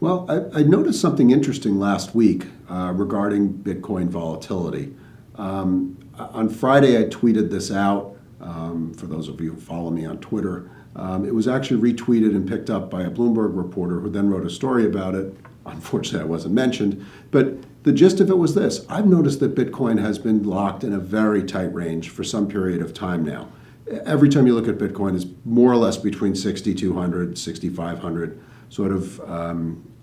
Well, I noticed something interesting last week regarding Bitcoin volatility. On Friday, I tweeted this out. For those of you who follow me on Twitter, it was actually retweeted and picked up by a Bloomberg reporter who then wrote a story about it. Unfortunately, I wasn't mentioned. But the gist of it was this. I've noticed that Bitcoin has been locked in a very tight range for some period of time now. Every time you look at Bitcoin, it's more or less between 6,200, 6,500, sort of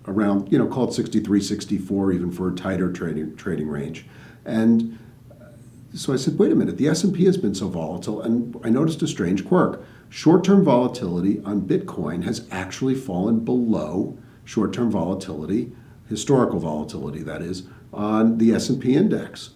around, call it 63, 64, even for a tighter trading range. And so I said, wait a minute, the S&P has been so volatile, and I noticed a strange quirk. Short-term volatility on Bitcoin has actually fallen below short-term volatility, historical volatility that is, on the S&P index.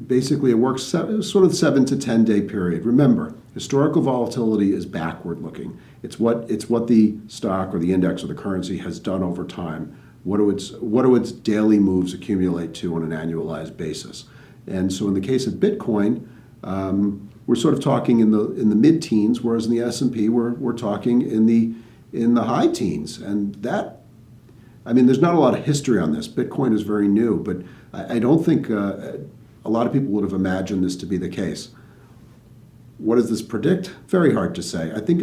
Basically, it works sort of 7 to 10 day period. Remember, historical volatility is backward looking. It's what the stock or the index or the currency has done over time. What do its daily moves accumulate to on an annualized basis? And so in the case of Bitcoin, we're sort of talking in the mid-teens, whereas in the S&P we're talking in the high teens. And that, there's not a lot of history on this. Bitcoin is very new, but I don't think a lot of people would have imagined this to be the case. What does this predict? Very hard to say. I think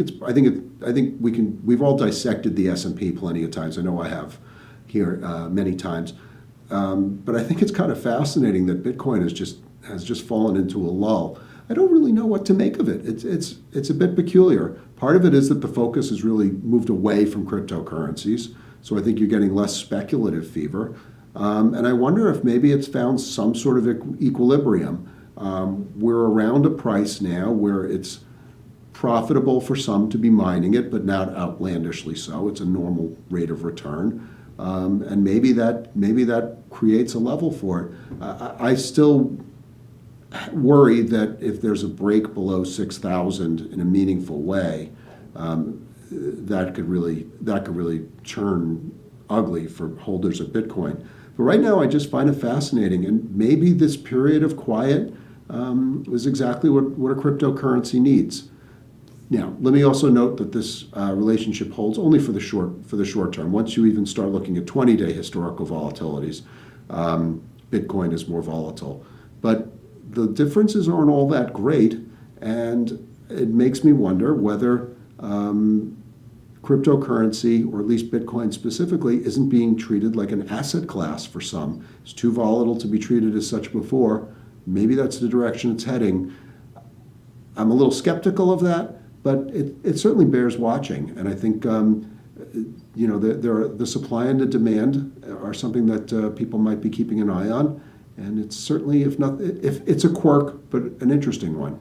we've all dissected the S&P plenty of times. I know I have here many times. But I think it's kind of fascinating that Bitcoin has just fallen into a lull. I don't really know what to make of it. It's a bit peculiar. Part of it is that the focus has really moved away from cryptocurrencies. So I think you're getting less speculative fever. And I wonder if maybe it's found some sort of equilibrium. We're around a price now where it's profitable for some to be mining it, but not outlandishly so. It's a normal rate of return. And maybe that creates a level for it. I still worry that if there's a break below 6,000 in a meaningful way, that could really turn ugly for holders of Bitcoin. But right now, I just find it fascinating, and maybe this period of quiet is exactly what a cryptocurrency needs. Now, let me also note that this relationship holds only for the short term. Once you even start looking at 20-day historical volatilities, Bitcoin is more volatile. But the differences aren't all that great, and it makes me wonder whether cryptocurrency, or at least Bitcoin specifically, isn't being treated like an asset class for some. It's too volatile to be treated as such before. Maybe that's the direction it's heading. I'm a little skeptical of that, but it certainly bears watching. And I think the supply and the demand are something that people might be keeping an eye on. And it's certainly, if it's a quirk, but an interesting one.